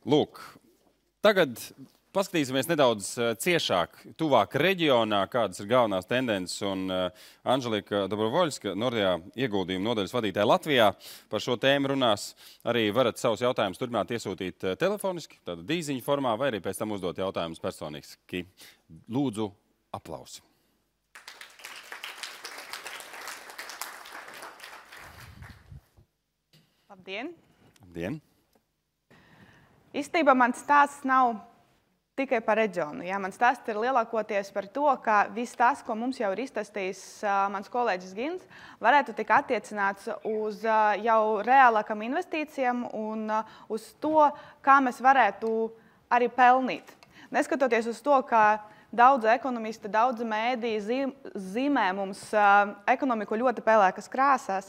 Lūk, tagad paskatīsimies nedaudz ciešāk, tuvāk reģionā, kādas ir galvenās tendences. Un Anželika Dobrovoļska, Nordea ieguldījuma nodaļas vadītāja Latvijā, par šo tēmu runās. Arī varat savus jautājumus turpināt iesūtīt telefoniski, tāda dīziņa formā, vai arī pēc tam uzdot jautājumus personiski. Lūdzu, aplausi. Labdien! Labdien! Īstenībā mans stāsts nav tikai par reģionu. Mans stāsts ir lielākoties par to, ka viss tas, ko mums jau ir izstāstījis mans kolēģis Gins, varētu tik attiecināts uz jau reālākām investīcijām un uz to, kā mēs varētu arī pelnīt. Neskatoties uz to, ka daudzi ekonomisti, daudzi mēdīji zīmē mums ekonomiku ļoti pelēkas krāsās.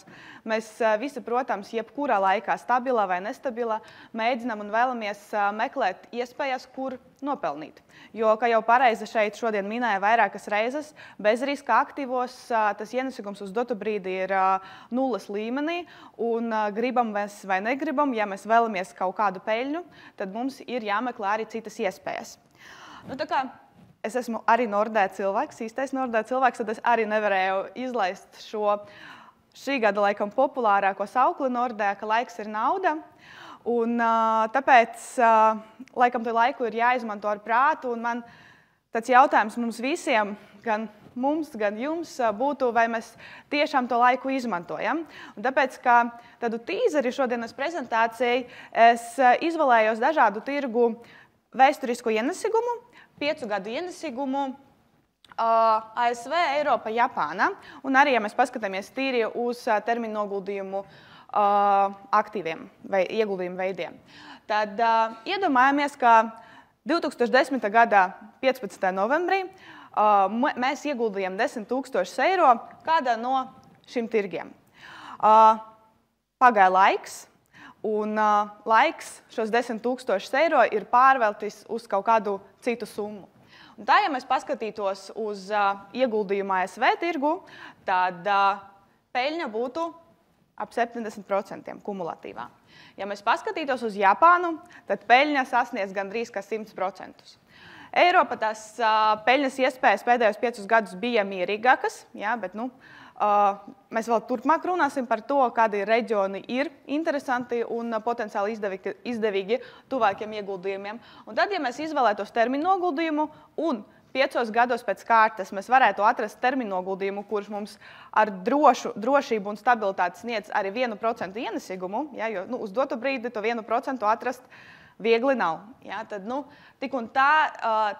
Mēs visi, protams, jebkurā laikā, stabilā vai nestabilā, mēģinām un vēlamies meklēt iespējas, kur nopelnīt. Jo, kā jau pareizi šeit šodien minēja vairākas reizes, bez riska aktīvos tas ienesīgums uz dotu brīdi ir nulles līmenī, un gribam mēs vai negribam, ja mēs vēlamies kaut kādu peļņu, tad mums ir jāmeklē arī citas iespējas. Es esmu arī Nordea cilvēks, īstais Nordea cilvēks, tad es arī nevarēju izlaist šī gada laikam populārāko saukli Nordea, ka laiks ir nauda. Un tāpēc laikam to laiku ir jāizmanto ar prātu. Un man tāds jautājums mums visiem, gan mums, gan jums, būtu, vai mēs tiešām to laiku izmantojam. Un tāpēc, ka tādu tīzeri šodienas prezentācijai, es izvēlējos dažādu tirgu vēsturisku ienesīgumu, 5 gadu ienesīgumu ASV, Eiropa, Japāna. Un arī, ja mēs paskatāmies tīri uz termiņu noguldījumu aktīviem vai ieguldījumu veidiem, tad iedomājamies, ka 2010. gada 15. novembrī mēs ieguldījām 10 000 eiro kādā no šiem tirgiem. Pagāja laiks. Un laiks šos 10 000 eiro ir pārveltis uz kaut kādu citu summu. Un tā, ja mēs paskatītos uz ieguldījumu ASV tirgu, tad peļņa būtu ap 70% kumulatīvā. Ja mēs paskatītos uz Japānu, tad peļņa sasniedz gandrīz 100%. Eiropa tās peļņas iespējas pēdējos 5 gadus bija mierīgākas, bet mēs vēl turpmāk runāsim par to, kādi reģioni ir interesanti un potenciāli izdevīgi tuvākiem ieguldījumiem. Un tad, ja mēs izvēlētos termiņu noguldījumu un 5 gados pēc kārtas mēs varētu atrast termiņu noguldījumu, kurš mums ar drošību un stabilitāti sniedz arī 1% ienesīgumu, jo uz dotu brīdi to 1% atrast viegli nav. Tad, tik un tā,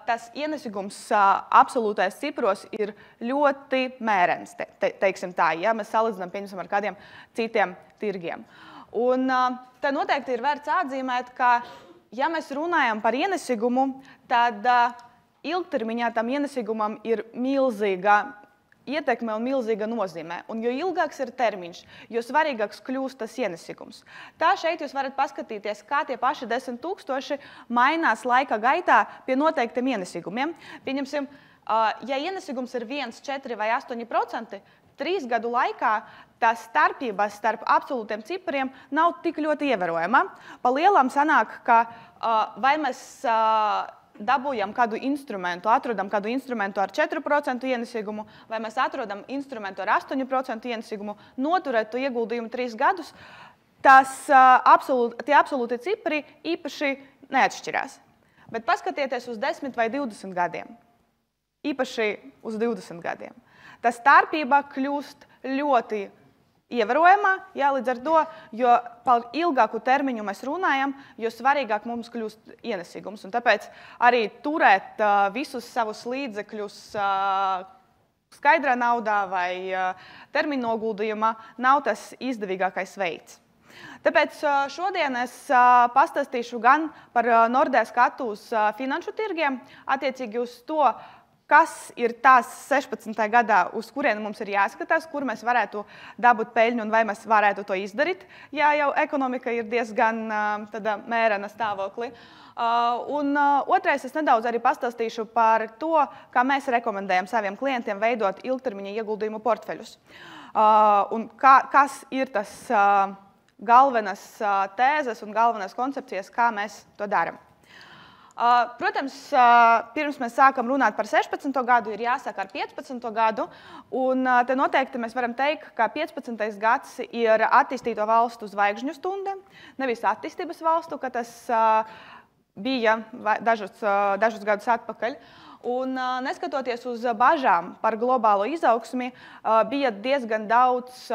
tas ienesīgums absolūtais cipros ir ļoti mērens, teiksim tā, ja mēs salīdzinām, pieņemsim, ar kādiem citiem tirgiem. Un te noteikti ir vērts atzīmēt, ka, ja mēs runājam par ienesīgumu, tad ilgtermiņā tam ienesīgumam ir milzīga ietekme un milzīga nozīme. Un jo ilgāks ir termiņš, jo svarīgāks kļūst tas ienesīgums. Tā šeit jūs varat paskatīties, kā tie paši 10 000 mainās laika gaitā pie noteiktiem ienesīgumiem. Pieņemsim, ja ienesīgums ir 1, 4 vai 8%, 3 gadu laikā tā starpība starp absolūtiem cipariem nav tik ļoti ievērojama. Pa lielām sanāk, ka vai mēs dabūjam kādu instrumentu, atrodam kādu instrumentu ar 4% ienesīgumu, vai mēs atrodam instrumentu ar 8% ienesīgumu, noturēt to ieguldījumu 3 gadus, tie absolūti cipari īpaši neatšķirās. Bet paskatieties uz 10 vai 20 gadiem. Īpaši uz 20 gadiem. Tā starpība kļūst ļoti ievērojamā, līdz ar to, jo par ilgāku termiņu mēs runājam, jo svarīgāk mums kļūst ienesīgums. Un tāpēc arī turēt visus savus līdzekļus skaidrā naudā vai termiņu noguldījumā nav tas izdevīgākais veids. Tāpēc šodien es pastāstīšu gan par Nordea skatu uz finanšu tirgiem, attiecīgi uz to, kas ir tās 16. gadā, uz kurien mums ir jāskatās, kur mēs varētu dabūt peļņu un vai mēs varētu to izdarīt, ja jau ekonomika ir diezgan mērena stāvoklī. Un otrais, es nedaudz arī pastāstīšu par to, kā mēs rekomendējam saviem klientiem veidot ilgtermiņa ieguldījumu portfeļus. Un kas ir tas galvenas tēzes un galvenās koncepcijas, kā mēs to darām. Protams, pirms mēs sākam runāt par 16. gadu, ir jāsāk ar 15. gadu, un te noteikti mēs varam teikt, ka 15. gads ir attīstīto valstu zvaigžņu stunda, nevis attīstības valstu, ka tas bija dažus gadus atpakaļ. Un, neskatoties uz bažām par globālo izaugsmi, bija diezgan daudz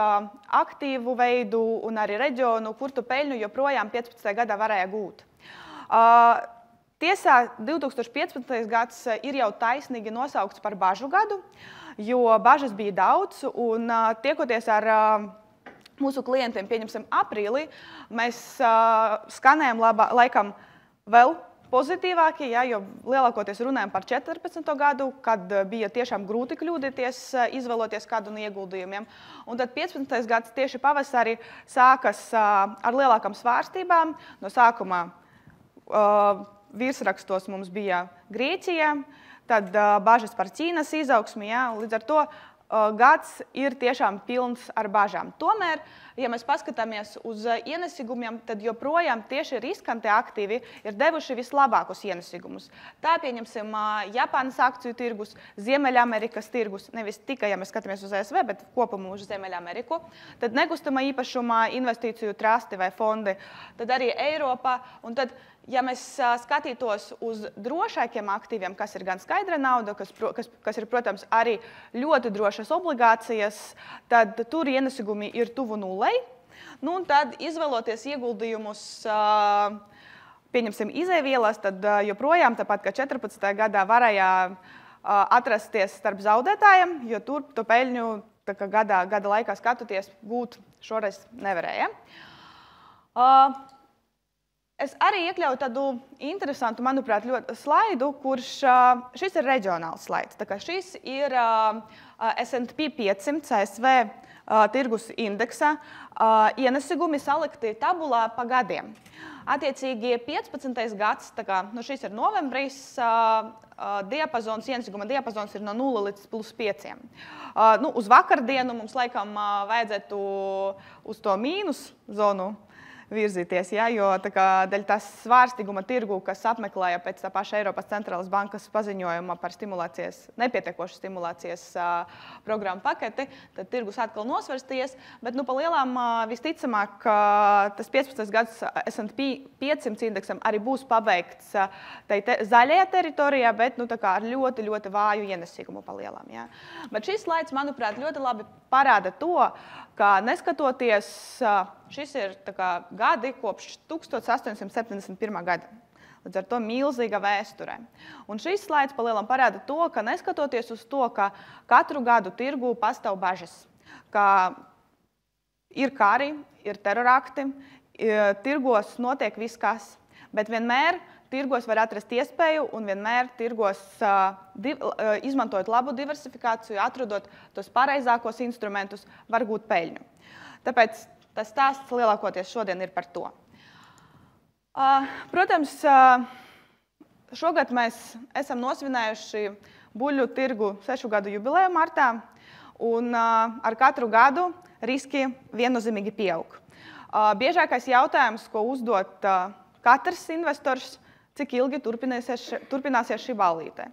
aktīvu veidu un arī reģionu, kur tu peļņu joprojām 15. gadā varēja gūt. Tiesā 2015. gads ir jau taisnīgi nosaukts par bažu gadu, jo bažas bija daudz, un tiekoties ar mūsu klientiem, pieņemsim, aprīlī, mēs skanējam laikam vēl pozitīvākie, ja, jo lielākoties runājam par 14. gadu, kad bija tiešām grūti kļūdīties, izvēloties kādu no ieguldījumiem. Un tad 15. gads tieši pavasarī sākas ar lielākām svārstībām. No sākumā virsrakstos mums bija Grieķija, tad bažas par Ķīnas izaugsmi, ja, līdz ar to gads ir tiešām pilns ar bažām. Tomēr, ja mēs paskatāmies uz ienesīgumiem, tad joprojām tieši riskantie aktīvi ir devuši vislabākos ienesīgumus. Tā pieņemsim Japānas akciju tirgus, Ziemeļamerikas tirgus, nevis tikai, ja mēs skatāmies uz ASV, bet kopumā uz Ziemeļameriku, tad nekustamā īpašumā investīciju trasti vai fondi, tad arī Eiropa, un tad, ja mēs skatītos uz drošākiem aktīviem, kas ir gan skaidra nauda, kas ir, protams, arī ļoti drošas obligācijas, tad tur ienesīgumi ir tuvu nulei. Nu, un tad izvēloties ieguldījumus, pieņemsim izēvielas, tad joprojām, tāpat kā 14. gadā, varēja atrasties starp zaudētājiem, jo tur to peļņu gada laikā skatoties gūt šoreiz nevarēja. Es arī iekļauju tādu interesantu, manuprāt, ļoti slaidu, kurš šis ir reģionāls slaids. Tā kā šis ir S&P 500 ASV tirgus indeksa ienesīgumi salikti tabulā pa gadiem. Attiecīgi 15. gads, tā kā, šis ir novembris, ienesīguma diapazons ir no 0 līdz +5. Uz vakardienu mums laikam vajadzētu uz to mīnus zonu virzīties, ja, jo dēļ tās svārstīguma tirgu, kas apmeklēja pēc tā paša Eiropas centrālās bankas paziņojuma par nepietiekošu stimulācijas programmu paketi, tad tirgus atkal nosvarsties, bet pa lielām visticamāk tas 15. gads S&P 500 indeksam arī būs pabeigts zaļajā teritorijā, bet ar ļoti, ļoti vāju ienesīgumu pa lielām. Ja. Bet šis slaids, manuprāt, ļoti labi parāda to, ka neskatoties, šis ir gadi kopš 1871. gada. Līdz ar to milzīga vēsture. Un šis slaids palielam parāda to, ka neskatoties uz to, ka katru gadu tirgu pastāv bažas, ka ir kari, ir terorakti, tirgos notiek viss kas, bet vienmēr tirgos var atrast iespēju un vienmēr tirgos, izmantojot labu diversifikāciju, atrodot tos pareizākos instrumentus, var gūt peļņu. Tāpēc tas stāsts lielākoties šodien ir par to. Protams, šogad mēs esam nosvinējuši buļļu tirgu 6 gadu jubileju martā, un ar katru gadu riski viennozīmīgi pieaug. Biežākais jautājums, ko uzdot katrs investors, cik ilgi turpināsies šī ballīte.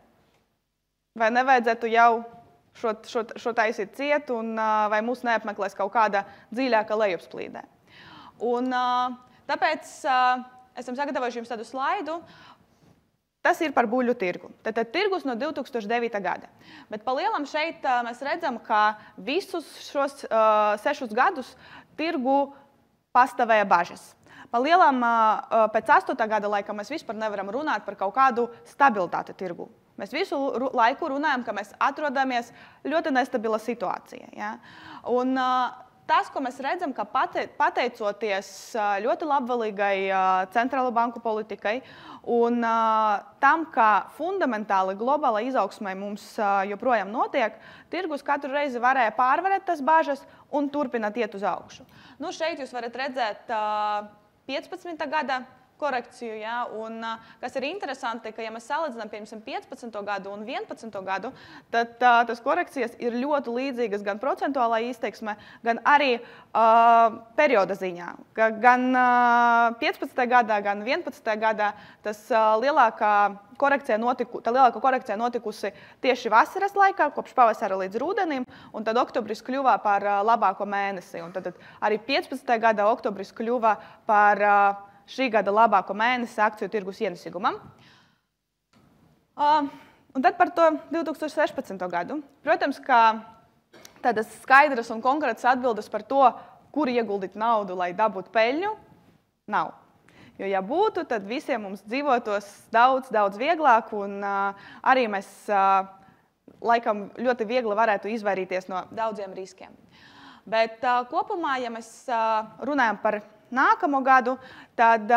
Vai nevajadzētu jau šo taisīt ciet, un vai mūs neapmeklēs kaut kāda dziļāka lejupslīdē. Un tāpēc esam sagatavojuši jums tādu slaidu. Tas ir par buļļu tirgu. Tātad tirgus no 2009. gada. Bet pa lielam šeit mēs redzam, ka visus šos 6 gadus tirgu pastāvēja bažas. Pa lielam pēc 8. gada laikam mēs vispār nevaram runāt par kaut kādu stabilitāti tirgu. Mēs visu laiku runājam, ka mēs atrodamies ļoti nestabila situācija. Ja? Un tas, ko mēs redzam, ka pateicoties ļoti labvēlīgai centrālo banku politikai un tam, ka fundamentāli globāla izaugsmē mums joprojām notiek, tirgus katru reizi varēja pārvarēt tas bažas un turpināt iet uz augšu. Šeit jūs varat redzēt 15. gada korekciju, ja, un kas ir interesanti, ka, ja mēs salīdzinām, piemēram, 15. gadu un 11. gadu, tad tas korekcijas ir ļoti līdzīgas gan procentuālā izteiksmē, gan arī perioda ziņā. Gan 15. gadā, gan 11. gadā tas lielākā korekcija notikusi tieši vasaras laikā, kopš pavasara līdz rudenim, un tad oktobris kļuva par labāko mēnesi. Un tad arī 15. gadā oktobris kļuva par šī gada labāko mēnesi akciju tirgus ienesīgumam. Un tad par to 2016. gadu. Protams, ka tādas skaidras un konkrētas atbildes par to, kur ieguldīt naudu, lai dabūtu peļņu, nav. Jo, ja būtu, tad visiem mums dzīvotos daudz vieglāk, un arī mēs laikam ļoti viegli varētu izvairīties no daudziem riskiem. Bet kopumā, ja mēs runājam par nākamo gadu, tad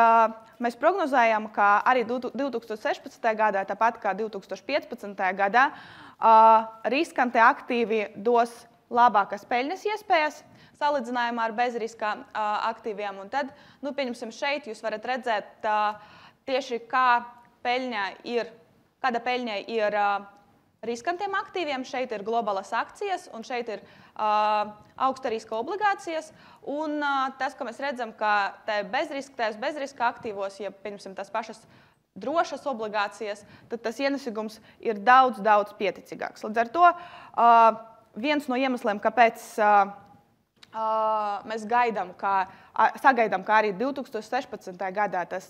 mēs prognozējam, ka arī 2016. gadā, tāpat kā 2015. gadā, riskanti aktīvi dos labākas peļņas iespējas salīdzinājumā ar bezriska aktīviem. Un tad, pieņemsim, šeit jūs varat redzēt tieši, kāda peļņa ir riskantiem aktīviem. Šeit ir globālas akcijas, un šeit ir augsta riska obligācijas. Un tas, ko mēs redzam, ka bezriska aktīvos, ja pieņemsim tās pašas drošas obligācijas, tad tas ienesīgums ir daudz pieticīgāks. Līdz ar to viens no iemesliem, kāpēc mēs sagaidām, ka arī 2016. gadā tas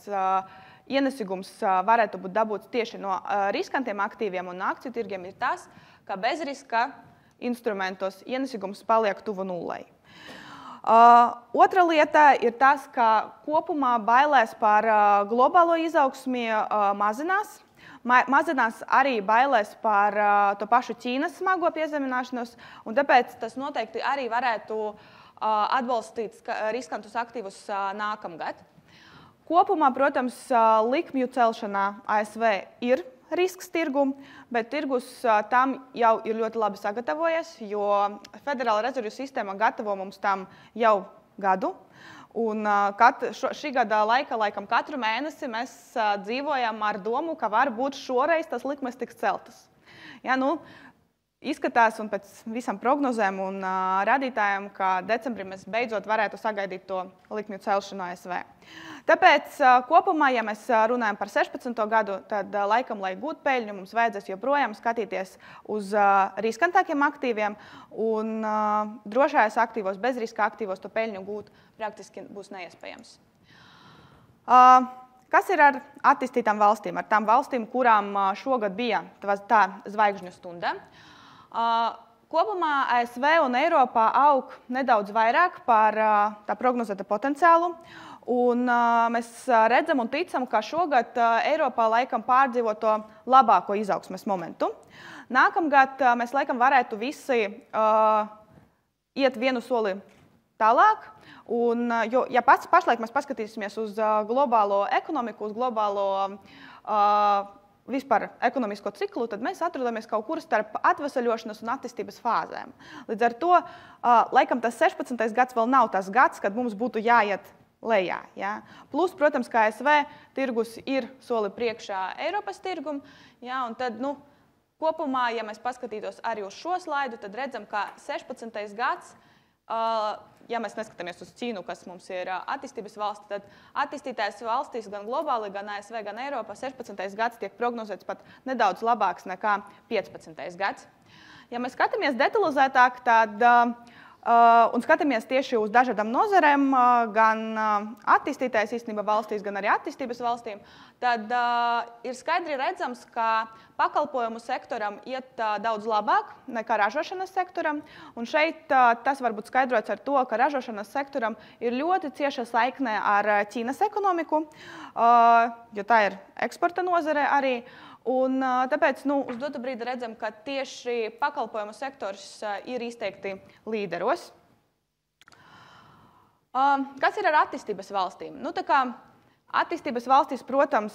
ienesīgums varētu būt dabūts tieši no riskantiem aktīviem un akciju tirgiem, ir tas, ka bezriska instrumentos ienesīgums paliek tuvu nullei. Otra lieta ir tas, ka kopumā bailēs par globālo izaugsmi mazinās. Mazinās arī bailēs par to pašu Ķīnas smago piezemināšanos, un tāpēc tas noteikti arī varētu atbalstīt riskantus aktīvus nākamgad. Kopumā, protams, likmju celšanā ASV ir risks tirgu, bet tirgus tam jau ir ļoti labi sagatavojies, jo Federāla rezervju sistēma gatavo mums tam jau gadu. Un šī gada laikā, laikam katru mēnesi, mēs dzīvojam ar domu, ka varbūt šoreiz tas likmes tiks celtas. Ja, izskatās un pēc visam prognozēm un radītājiem, ka decembrī mēs beidzot varētu sagaidīt to likmju celšanu ASV. Tāpēc kopumā, ja mēs runājam par 16. gadu, tad laikam, lai gūtu peļņu, mums vajadzēs joprojām skatīties uz riskantākiem aktīviem, un drošajos aktīvos, bezriska aktīvos to peļņu gūt praktiski būs neiespējams. Kas ir ar attīstītām valstīm, ar tām valstīm, kurām šogad bija tā zvaigžņu stunda? Kopumā ASV un Eiropā aug nedaudz vairāk par tā prognozēta potenciālu. Un mēs redzam un ticam, ka šogad Eiropā laikam pārdzīvo to labāko izaugsmes momentu. Nākamgad mēs laikam varētu visi iet vienu soli tālāk. Un, ja pašlaik mēs paskatīsimies uz globālo ekonomiku, uz globālo vispār ekonomisko ciklu, tad mēs atrodamies kaut kur starp atvesaļošanas un attīstības fāzēm. Līdz ar to, laikam, tas 16. gads vēl nav tas gads, kad mums būtu jāiet lejā. Ja? Plus, protams, ka ASV tirgus ir soli priekšā Eiropas tirgum. Ja? Un tad, kopumā, ja mēs paskatītos arī uz šo slaidu, tad redzam, ka 16. gads, ja mēs neskatāmies uz Ķīnu, kas mums ir attīstības valsts, tad attīstītās valstīs gan globāli, gan ASV, gan Eiropā 16. gads tiek prognozēts pat nedaudz labāks nekā 15. gads. Ja mēs skatāmies detalizētāk, tad un skatāmies tieši uz dažādām nozarēm, gan attīstītās īstenībā valstīs, gan arī attīstības valstīm, tad ir skaidri redzams, ka pakalpojumu sektoram iet daudz labāk nekā ražošanas sektoram. Un šeit tas var būt skaidrots ar to, ka ražošanas sektoram ir ļoti cieša saikne ar Ķīnas ekonomiku, jo tā ir eksporta nozare arī. Un tāpēc uz dotu brīdi redzam, ka tieši pakalpojumu sektors ir izteikti līderos. Kas ir ar attīstības valstīm? Tā kā Attīstības valstīs, protams,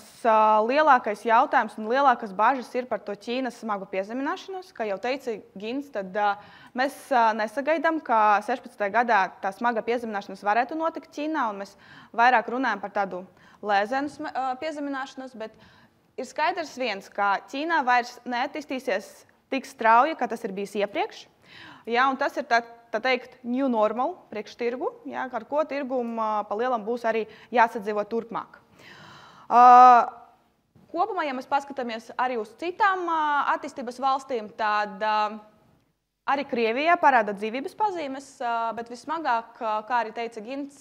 lielākais jautājums un lielākas bažas ir par to Ķīnas smagu piezemināšanos. Kā jau teica Gins, tad mēs nesagaidām, ka 16. gadā tā smaga piezemināšanās varētu notikt Ķīnā, un mēs vairāk runājam par tādu lēzenu piezemināšanos, bet ir skaidrs viens, ka Ķīnā vairs neattīstīsies tik strauji, kā tas ir bijis iepriekš. Ja, un tas ir tā teikt, new normal priekš tirgu, ja, ar ko tirgum pa lielam būs arī jāsadzīvot turpmāk. Kopumā, ja mēs paskatāmies arī uz citām attīstības valstīm, tad arī Krievijā parāda dzīvības pazīmes, bet vismagāk, kā arī teica Gins,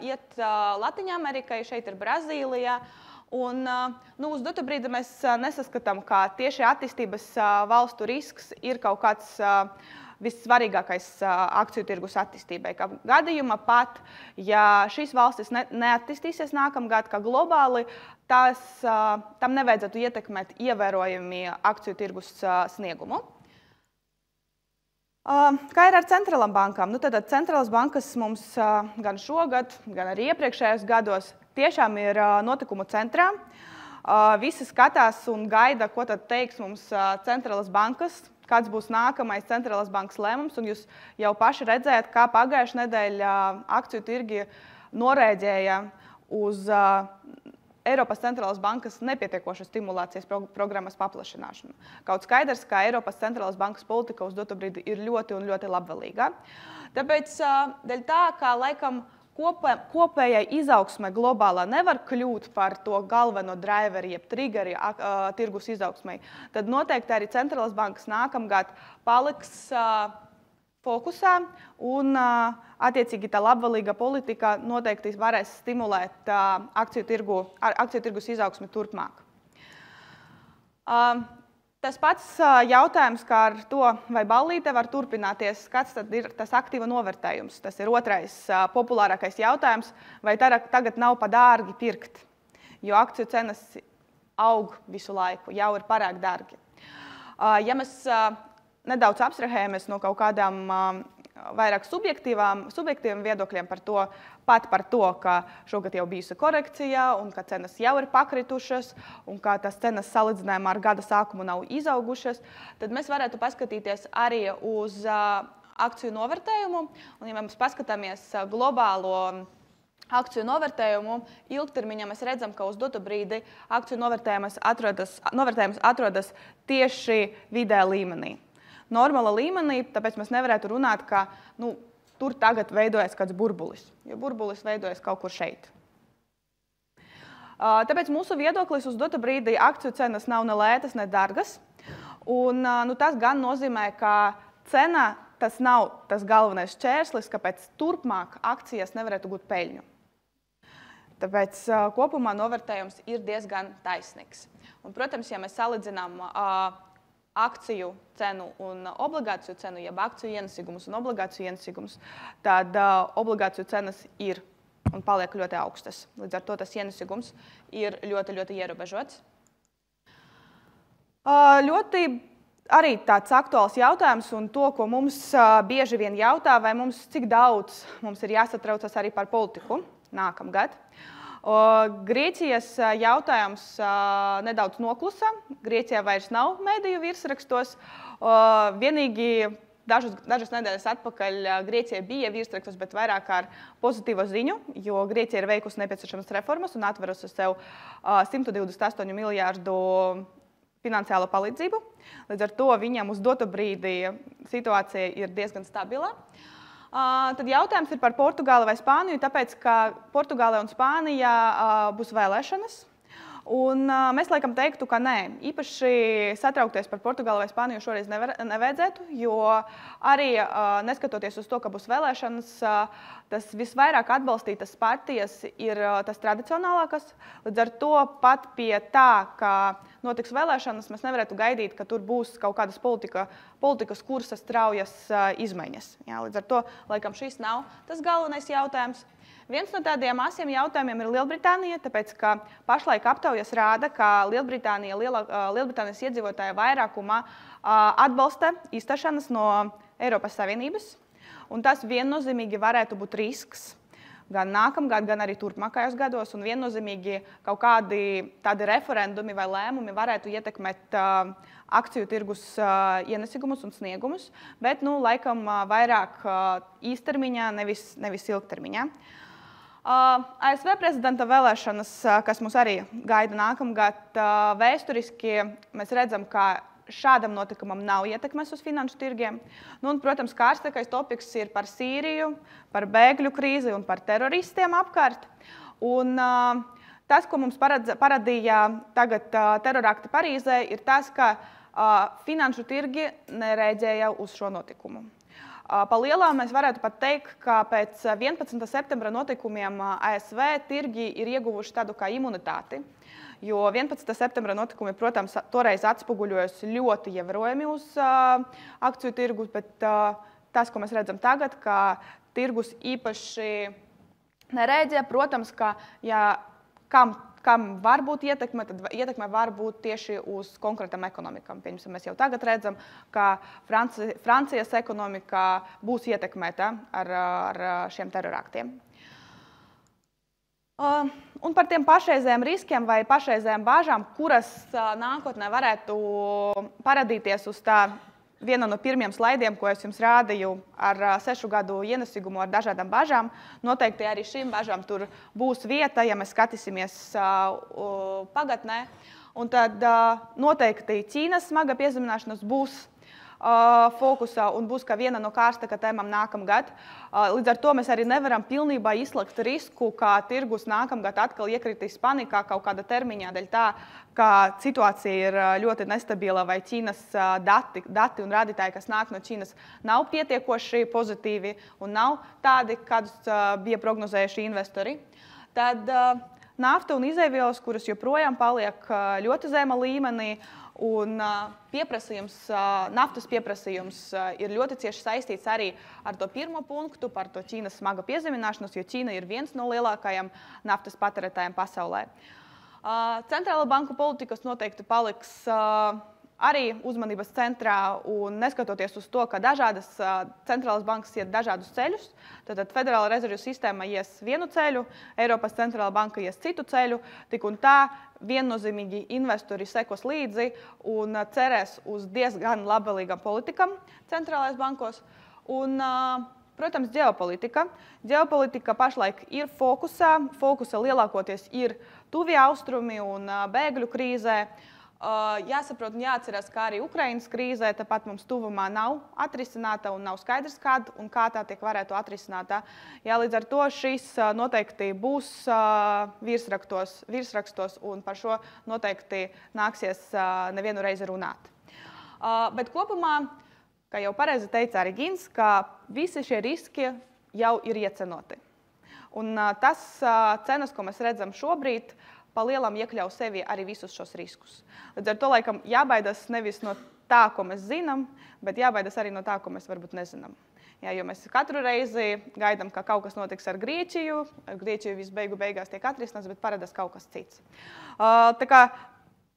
iet Latviņamerikai, šeit ir Brazīlija. Un, uz dotu brīdi mēs nesaskatām, ka tieši attīstības valstu risks ir kaut kāds vissvarīgākais akciju tirgus attīstībai. Kā gadījumā pat, ja šīs valstis neattīstīsies nākamgad, kā globāli, tam nevajadzētu ietekmēt ievērojami akciju tirgus sniegumu. Kā ir ar centrālām bankām? Tad centrālās bankas mums gan šogad, gan arī iepriekšējos gados tiešām ir notikumu centrā. Visi skatās un gaida, ko tad teiks mums centrālās bankas, kāds būs nākamais centrālās bankas lēmums, un jūs jau paši redzējat, kā pagājušā nedēļa akciju tirgi norēģēja uz Eiropas centrālās bankas nepietiekošas stimulācijas programmas paplašināšanu. Kaut skaidrs, ka Eiropas centrālās bankas politika uz dotu brīdi ir ļoti un ļoti labvēlīga. Tāpēc, dēļ tā, ka laikam kopējai izaugsmai globālā nevar kļūt par to galveno driveri, jeb triggeri tirgus izaugsmai, tad noteikti arī centrālās bankas nākamgad paliks fokusā un attiecīgi tā labvēlīga politika noteikti varēs stimulēt akciju tirgus izaugsmi turpmāk. Tas pats jautājums, kā ar to, vai ballīte var turpināties, kāds tad ir tas aktīva novērtējums. Tas ir otrais populārākais jautājums, vai tagad nav pa dārgi pirkt, jo akciju cenas aug visu laiku, jau ir pārāk dārgi. Ja mēs nedaudz abstrahējamies no kaut kādām vairāk subjektīviem viedokļiem par to, ka šogad jau bijusi korekcija un ka cenas jau ir pakritušas un ka tas cenas salīdzinājumā ar gada sākumu nav izaugušas, tad mēs varētu paskatīties arī uz akciju novērtējumu. Un, ja mēs paskatāmies globālo akciju novērtējumu, ilgtermiņā mēs redzam, ka uz dotu brīdi akciju novērtējums atrodas tieši vidējā līmenī. Normāla līmenī, tāpēc mēs nevarētu runāt, ka tur tagad veidojas kāds burbulis, jo burbulis veidojas kaut kur šeit. Tāpēc mūsu viedoklis uz dotu brīdi akciju cenas nav ne lētas, ne dārgas. Un tas gan nozīmē, ka cena tas nav tas galvenais šķērslis, kāpēc turpmāk akcijas nevarētu gūt peļņu. Tāpēc kopumā novērtējums ir diezgan taisnīgs. Un, protams, ja mēs salīdzinām akciju cenu un obligāciju cenu, jeb akciju ienesīgumus un obligāciju ienesīgumus, tad obligāciju cenas ir un paliek ļoti augstas. Līdz ar to tas ienesīgums ir ļoti, ļoti ierobežots. Ļoti arī tāds aktuāls jautājums un to, ko mums bieži vien jautā, vai cik daudz mums ir jāsatraucas arī par politiku nākamgad. Grieķijas jautājums nedaudz noklusa. Grieķijā vairs nav mediju virsrakstos. Vienīgi dažas nedēļas atpakaļ Grieķijai bija virsrakstos, bet vairāk ar pozitīvu ziņu, jo Grieķija ir veikusi nepieciešamas reformas un atverusi sev 128 miljārdu finansiālo palīdzību. Līdz ar to viņam uz dotu brīdi situācija ir diezgan stabila. Tad jautājums ir par Portugāli vai Spāniju, tāpēc, ka Portugālē un Spānijā būs vēlēšanas. Un mēs laikam teiktu, ka nē, īpaši satraukties par Portugāli vai Spāniju šoreiz nevajadzētu, jo arī neskatoties uz to, ka būs vēlēšanas, tas visvairāk atbalstītas partijas ir tas tradicionālākas. Līdz ar to pat pie tā, ka notiks vēlēšanas, mēs nevarētu gaidīt, ka tur būs kaut kādas politikas kursa straujas izmaiņas. Jā, līdz ar to, laikam, šis nav tas galvenais jautājums. Viens no tādiem asiem jautājumiem ir Lielbritānija, tāpēc, ka pašlaik aptaujas rāda, ka Lielbritānijas iedzīvotāja vairākumā atbalsta izstāšanos no Eiropas Savienības, un tas viennozīmīgi varētu būt risks gan nākamgad, gan arī turpmākajos gados. Un viennozīmīgi kaut kādi tādi referendumi vai lēmumi varētu ietekmēt akciju tirgus ienesigumus un sniegumus, bet laikam vairāk īstermiņā, nevis ilgtermiņā. ASV prezidenta vēlēšanas, kas mums arī gaida nākamgad, vēsturiski mēs redzam, ka šādam notikumam nav ietekmes uz finanšu tirgiem. Un, protams, karstākais topiks ir par Sīriju, par bēgļu krīzi un par teroristiem apkārt. Un tas, ko mums parādīja tagad terorakti Parīzē, ir tas, ka finanšu tirgi nereaģēja uz šo notikumu. Pa lielām mēs varētu pat teikt, ka pēc 11. septembra notikumiem ASV tirgi ir ieguvuši tādu kā imunitāti. Jo 11. septembra notikumi, protams, toreiz atspoguļojas ļoti ievērojami uz akciju tirgus, bet tas, ko mēs redzam tagad, ka tirgus īpaši nereaģē, protams, ka kam var būt ietekme, tad ietekme var būt tieši uz konkrētam ekonomikam. Piemēram, mēs jau tagad redzam, ka Francijas ekonomika būs ietekmēta ar šiem teroraktiem. Un par tiem pašreizējiem riskiem vai pašreizējām bāžām, kuras nākotnē varētu parādīties uz tā viena no pirmiem slaidiem, ko es jums rādīju ar 6 gadu ienesigumu ar dažādām bažām. Noteikti arī šīm bažām tur būs vieta, ja mēs skatīsimies pagatnē. Un tad noteikti Ķīnas smaga piezemināšanās būs fokusā un būs kā viena no kārstākām tēmām nākamgad. Līdz ar to mēs arī nevaram pilnībā izslēgt risku, ka tirgus nākamgad atkal iekritīs panikā kaut kāda termiņā dēļ tā, ka situācija ir ļoti nestabila vai Ķīnas dati un rādītāji, kas nāk no Ķīnas, nav pietiekoši pozitīvi un nav tādi, kādus bija prognozējuši investori. Tad nafta un izēvielas, kuras joprojām paliek ļoti zema līmenī, un naftas pieprasījums ir ļoti cieši saistīts arī ar to pirmo punktu par to Ķīnas smaga piezemināšanos, jo Ķīna ir viens no lielākajiem naftas patērētājiem pasaulē. Centrāla banku politikas noteikti paliks arī uzmanības centrā, un neskatoties uz to, ka dažādas centrālās bankas iet dažādus ceļus, tad Federāla rezervju sistēma ies vienu ceļu, Eiropas centrālā banka ies citu ceļu, tik un tā viennozīmīgi investori sekos līdzi un cerēs uz diezgan labvēlīgām politikām centrālajās bankos. Un, protams, ģeopolitika. Ģeopolitika pašlaik ir fokusā. Fokusa lielākoties ir tuvie austrumi un bēgļu krīzē. Jāsaprot un jāatcerās, ka arī Ukrainas krīzē tāpat mums tuvumā nav atrisināta un nav skaidrs, kad un kā tā tiek varētu atrisināta. Līdz ar to šis noteikti būs virsrakstos un par šo noteikti nāksies nevienu reizi runāt. Bet kopumā, kā jau pareizi teica arī Gins, ka visi šie riski jau ir iecenoti. Un tas cenas, ko mēs redzam šobrīd, pa lielam iekļauj sevi arī visus šos riskus. Līdz ar to laikam jābaidās nevis no tā, ko mēs zinām, bet jābaidās arī no tā, ko mēs varbūt nezinām. Jo mēs katru reizi gaidām, ka kaut kas notiks ar Grieķiju. Ar Grieķiju viss beigās tiek atrisināts, bet parādās kaut kas cits. Tā kā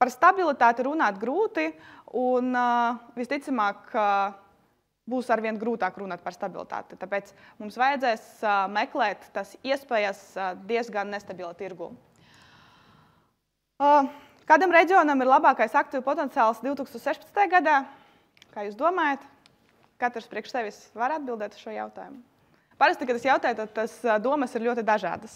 par stabilitāti runāt grūti, un visticamāk būs arvien grūtāk runāt par stabilitāti. Tāpēc mums vajadzēs meklēt tas iespējas diezgan nestabila tirgu. Kādam reģionam ir labākais aktīvu potenciāls 2016. gadā? Kā jūs domājat? Katrs priekš sevis var atbildēt uz šo jautājumu. Parasti, kad es jautāju, tad tas domas ir ļoti dažādas.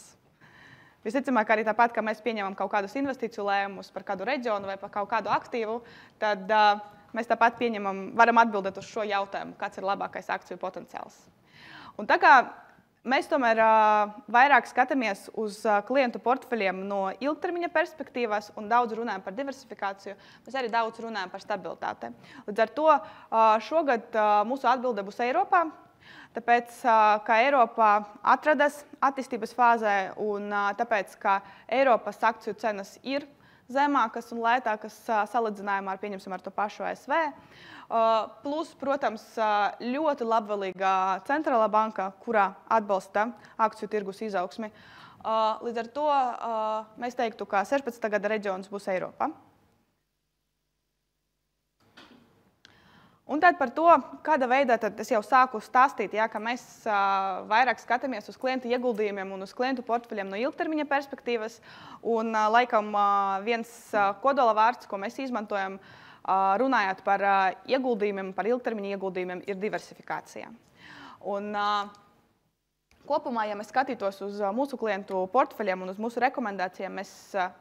Visticamāk, arī tāpat, ka mēs pieņemam kaut kādus investīciju lēmumus par kādu reģionu vai par kaut kādu aktīvu, tad mēs tāpat varam atbildēt uz šo jautājumu, kāds ir labākais akciju potenciāls. Un tā kā mēs tomēr vairāk skatāmies uz klientu portfeļiem no ilgtermiņa perspektīvas un daudz runājam par diversifikāciju, mēs arī daudz runājam par stabilitāti. Līdz ar to šogad mūsu atbilde būs Eiropā, tāpēc, ka Eiropa atrodas attīstības fāzē un tāpēc, ka Eiropas akciju cenas ir zemākas un lētākas salīdzinājumā ar, pieņemsim, ar to pašu ASV. Plus, protams, ļoti labvēlīga centrālā banka, kurā atbalsta akciju tirgus izaugsmi. Līdz ar to mēs teiktu, ka 16. gada reģions būs Eiropa. Un tad par to, kāda veidā tad es jau sāku stāstīt, ja, ka mēs vairāk skatāmies uz klientu ieguldījumiem un uz klientu portfeļiem no ilgtermiņa perspektīvas. Un laikam viens kodola vārds, ko mēs izmantojam, runājot par ieguldījumiem, par ilgtermiņa ieguldījumiem, ir diversifikācija. Un kopumā, ja mēs skatītos uz mūsu klientu portfeļiem un uz mūsu rekomendācijām,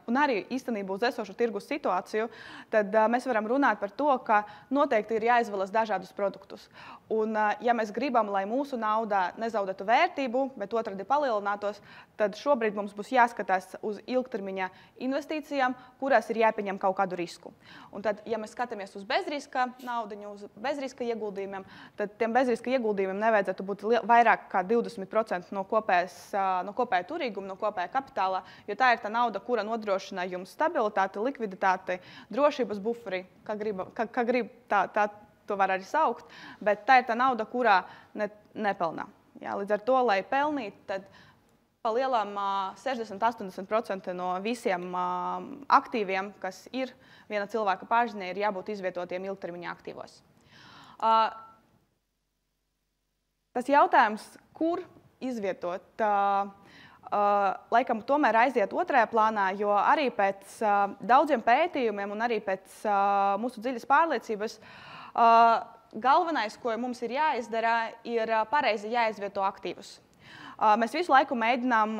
un arī īstenībā uz esošu tirgus situāciju, tad mēs varam runāt par to, ka noteikti ir jāizvēlas dažādus produktus. Un, ja mēs gribam, lai mūsu nauda nezaudētu vērtību, bet otrādi palielinātos, tad šobrīd mums būs jāskatās uz ilgtermiņa investīcijām, kurās ir jāpieņem kaut kādu risku. Un tad, ja mēs skatāmies uz bezriska naudiņu, uz bezriska ieguldījumiem, tad tiem bezriska ieguldījumiem nevajadzētu būt vairāk kā 20% no kopēja turīguma, no kopēja kapitāla, jo tā ir tā nauda, kura nodrošina jums stabilitāti, likviditāti, drošības buferi, kā grib to var arī saukt, bet tā ir tā nauda, kurā nepelnā. Jā, līdz ar to, lai pelnīt, tad palielam 60–80% no visiem aktīviem, kas ir viena cilvēka pašziņā, ir jābūt izvietotiem ilgtermiņa aktīvos. Tas jautājums, kur izvietot, laikam tomēr aiziet otrajā plānā, jo arī pēc daudziem pētījumiem un arī pēc mūsu dziļas pārliecības galvenais, ko mums ir jāizdara, ir pareizi jāizvieto aktīvus. Mēs visu laiku mēģinām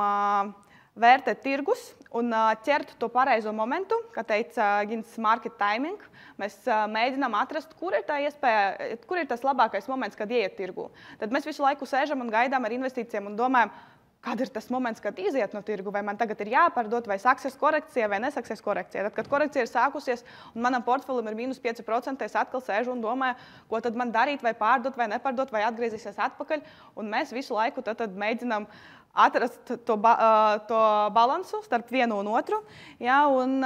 vērtēt tirgus un ķert to pareizo momentu, kā teica Gins, market timing. Mēs mēģinām atrast, kur ir tā iespēja, kur ir tas labākais moments, kad ieiet tirgu. Tad mēs visu laiku sēžam un gaidām ar investīcijiem un domājam, kad ir tas moments, kad iziet no tirgu, vai man tagad ir jāpārdod, vai sāksies korekcija, vai nesāksies korekcija. Tad, kad korekcija ir sākusies un manam portfelim ir -5%, es atkal sēžu un domāju, ko tad man darīt, vai pārdot, vai nepārdot, vai atgriezīsies atpakaļ. Un mēs visu laiku tad mēģinām atrast to balansu starp vienu un otru. Ja, un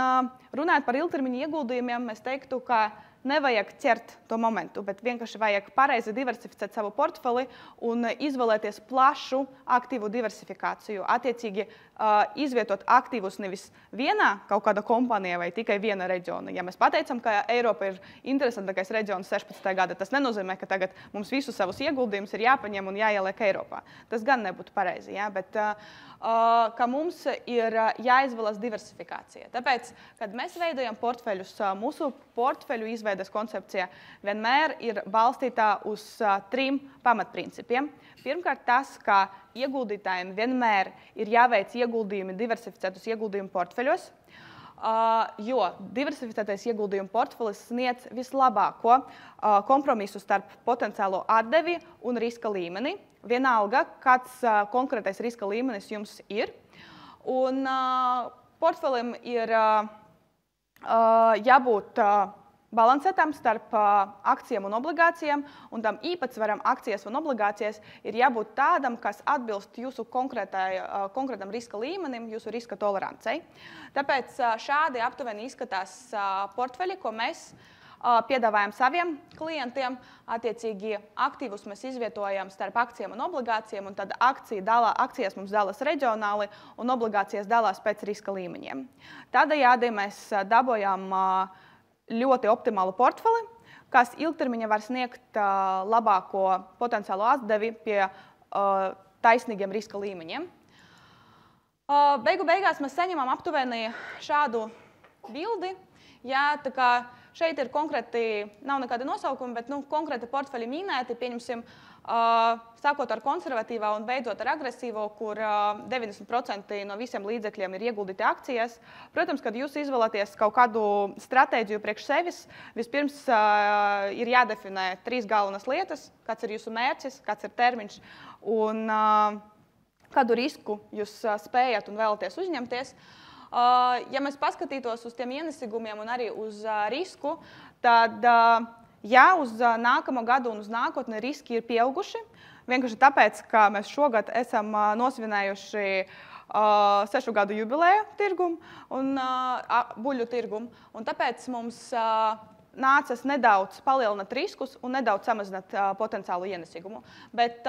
runājot par ilgtermiņa ieguldījumiem, mēs teiktu, ka nevajag ķert to momentu, bet vienkārši vajag pareizi diversificēt savu portfeli un izvēlēties plašu aktīvu diversifikāciju. Attiecīgi, izvietot aktīvus nevis vienā kaut kāda kompānija vai tikai viena reģiona. Ja mēs pateicam, ka Eiropa ir interesantākais reģions 16. gada, tas nenozīmē, ka tagad mums visus savus ieguldījumus ir jāpaņem un jāieliek Eiropā. Tas gan nebūtu pareizi, ja? Bet ka mums ir jāizvēlas diversifikācija. Tāpēc, kad mēs veidojam portfeļus, mūsu portfeļu izveides koncepcija vienmēr ir balstītā uz 3 pamatprincipiem. Pirmkārt, tas, ka ieguldītājiem vienmēr ir jāveic ieguldījumi diversificētus ieguldījumu portfeļos, jo diversificētais ieguldījumu portfelis sniedz vislabāko kompromisu starp potenciālo atdevi un riska līmeni. Vienalga, kāds konkrētais riska līmenis jums ir. Un portfelim ir jābūt balansētam starp akcijiem un obligācijām, un tam īpatsvaram akcijas un obligācijas ir jābūt tādam, kas atbilst jūsu konkrētam riska līmenim, jūsu riska tolerancei. Tāpēc šādi aptuveni izskatās portfeļi, ko mēs piedāvājam saviem klientiem. Attiecīgi aktīvus mēs izvietojam starp akcijiem un obligācijām, un tad akcijas mums dalās reģionāli un obligācijas dalās pēc riska līmeņiem. Tādējādi mēs dabojam ļoti optimālu portfeli, kas ilgtermiņā var sniegt labāko potenciālo atdevi pie taisnīgiem riska līmeņiem. Beigās mēs saņemam aptuveni šādu bildi. Jā, tā kā šeit ir konkrēti, nav nekāda nosaukuma, bet konkrēti portfeļi minēti, pieņemsim, sākot ar konservatīvā un beidzot ar agresīvo, kur 90% no visiem līdzekļiem ir ieguldīti akcijas. Protams, kad jūs izvēlaties kaut kādu stratēģiju priekš sevis, vispirms ir jādefinē 3 galvenas lietas, kāds ir jūsu mērķis, kāds ir termiņš un kādu risku jūs spējat un vēlaties uzņemties. Ja mēs paskatītos uz tiem ienesīgumiem un arī uz risku, tad jā, uz nākamo gadu un uz nākotni riski ir pieauguši. Vienkārši tāpēc, ka mēs šogad esam nosvinējuši 6 gadu jubileju tirgumu un buļļu tirgumu. Un tāpēc mums nācas nedaudz palielināt riskus un nedaudz samazināt potenciālu ienesīgumu. Bet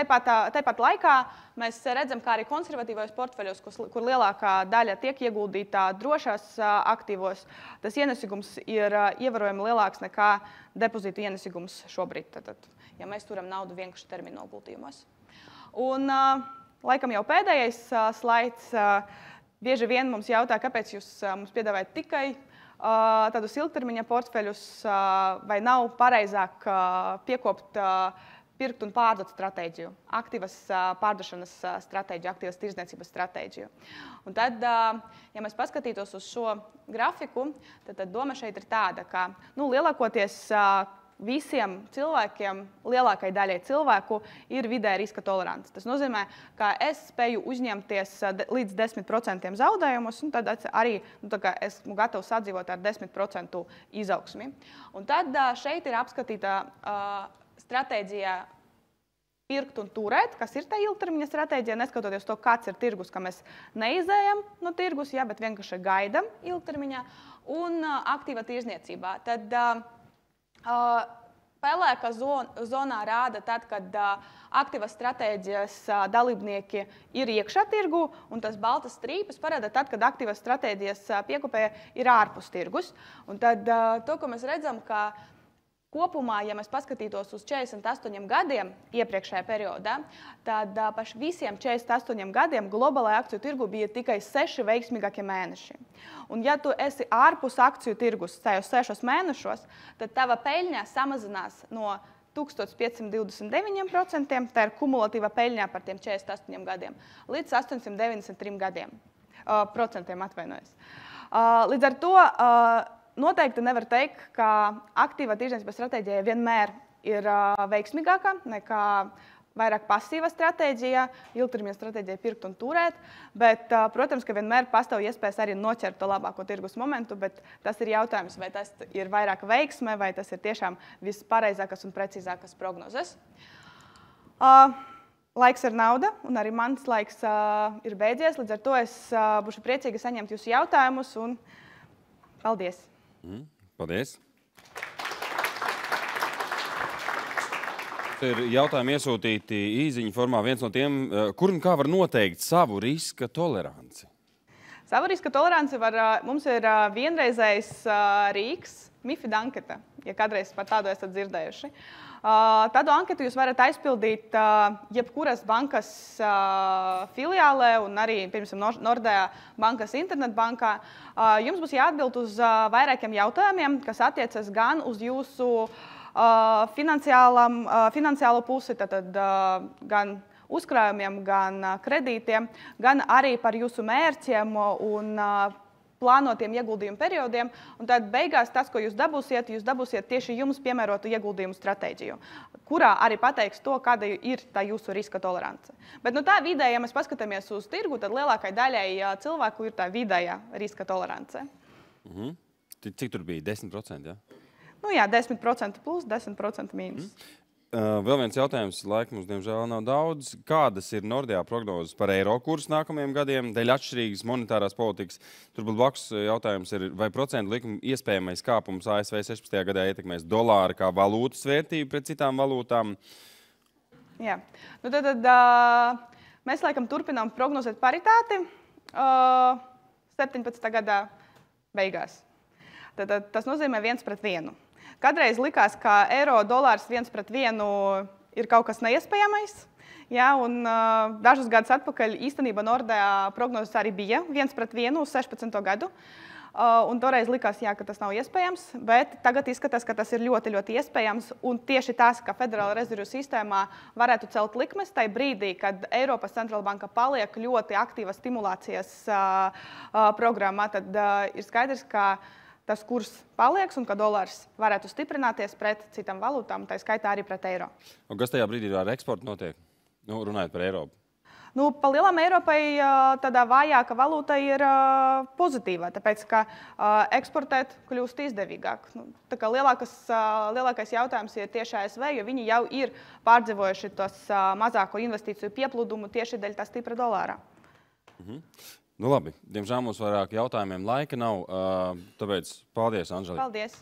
Tāpat laikā mēs redzam, kā arī konservatīvos portfeļos, kur lielākā daļa tiek ieguldīta drošās aktīvos, tas ienesīgums ir ievērojami lielāks nekā depozītu ienesīgums šobrīd, ja mēs turam naudu vienkārši termiņu noguldījumos. Un laikam jau pēdējais slaids. Bieži vien mums jautā, kāpēc jūs mums piedāvājat tikai tādus ilgtermiņa portfeļus, vai nav pareizāk piekopt pirkt un pārdot stratēģiju, aktīvas pārdošanas stratēģiju, aktīvas tirdzniecības stratēģiju. Un tad, ja mēs paskatītos uz šo grafiku, tad doma šeit ir tāda, ka lielākoties visiem cilvēkiem, lielākai daļai cilvēku, ir vidēja riska tolerants. Tas nozīmē, ka es spēju uzņemties līdz 10% zaudējumus, un tad arī esmu gatavs sadzīvot ar 10% izaugsmi. Un tad šeit ir apskatīta stratēģija pirkt un turēt, kas ir tā ilgtermiņa stratēģija, neskatoties to, kāds ir tirgus, ka mēs neizējam no tirgus, bet vienkārši gaidam ilgtermiņā, un aktīva tirdzniecībā. Tad pelēkā zonā rāda tad, kad aktīvas stratēģijas dalībnieki ir iekšā tirgu, un tas baltas strīpas parāda tad, kad aktīvas stratēģijas piekopēja ir ārpus tirgus. Un tad to, ko mēs redzam, ka kopumā, ja mēs paskatītos uz 48 gadiem iepriekšējā periodā, tad paš visiem 48 gadiem globālajā akciju tirgu bija tikai 6 veiksmīgākie mēneši. Un ja tu esi ārpus akciju tirgus tajos 6 mēnešos, tad tava peļņa samazinās no 1529%, tā ir kumulatīva peļņā par tiem 48 gadiem, līdz 893%. Līdz ar to noteikti nevar teikt, ka aktīva tirdzniecības stratēģija vienmēr ir veiksmīgāka nekā vairāk pasīva stratēģija, ilgtermiņa stratēģija pirkt un turēt, bet, protams, ka vienmēr pastāv iespējas arī noķert to labāko tirgus momentu, bet tas ir jautājums, vai tas ir vairāk veiksme, vai tas ir tiešām vispareizākas un precīzākas prognozes. Laiks ir nauda, un arī mans laiks ir beidzies, līdz ar to es būšu priecīga saņemt jūsu jautājumus, un paldies! Paldies! Ir jautājumi iesūtīti īziņu formā. Viens no tiem, kur un kā var noteikt savu riska toleranci? Savu riska toleranci mums ir vienreizējs rīks, MiFID anketa, ja kādreiz par tādu esat dzirdējuši. Tādu anketu jūs varat aizpildīt jebkuras bankas filiālē un arī, piemēram, Nordea bankas internetbankā. Jums būs jāatbild uz vairākiem jautājumiem, kas attiecas gan uz jūsu finansiālo pusi, tad gan uzkrājumiem, gan kredītiem, gan arī par jūsu mērķiem un plānotiem ieguldījumu periodiem, un tad beigās tas, ko jūs dabūsiet tieši jums piemērotu ieguldījumu stratēģiju, kurā arī pateiks to, kāda ir tā jūsu riska tolerance. Bet tā vidēji, ja mēs paskatāmies uz tirgu, tad lielākai daļai cilvēku ir tā vidējā riska tolerance. Cik tur bija? 10%, ja? Jā, 10% plus, 10% mīnus. Vēl viens jautājums, laika mums diemžēl nav daudz. Kādas ir Nordea prognozes par eiro kursu nākamajiem gadiem, dēļ atšķirīgas monetārās politikas? Turbūt blakus jautājums ir, vai procentu likuma iespējamais kāpums ASV 16. gadā ietekmēs dolāru kā valūtas vērtību pret citām valūtām? Jā. Tad mēs laikam turpinām prognozēt paritāti 17. gadā beigās. Tas nozīmē 1:1. Kādreiz likās, ka eiro dolārs 1:1 ir kaut kas neiespējamais. Ja, un dažus gadus atpakaļ īstenībā Nordea prognozes arī bija 1:1 uz 16. gadu. Un toreiz likās, ka tas nav iespējams, bet tagad izskatās, ka tas ir ļoti, ļoti iespējams. Un tieši tas, ka Federāla rezervju sistēmā varētu celt likmes tajā brīdī, kad Eiropas centrāla banka paliek ļoti aktīva stimulācijas programmā, tad ir skaidrs, ka tas kurs palieks un ka dolārs varētu stiprināties pret citām valūtām, tā skaitā arī pret eiro. Un kas tajā brīdī ar eksportu notiek? Runājot par Eiropu. Pa lielam Eiropai tādā vājāka valūta ir pozitīva, tāpēc, ka eksportēt kļūst izdevīgāk. Tā kā lielākais jautājums ir tieši ASV, jo viņi jau ir pārdzīvojuši tos mazāko investīciju pieplūdumu tieši dēļ tā stipra dolārā. Labi, diemžēl mums vairāk jautājumiem laika nav, tāpēc paldies, Anželika. Paldies.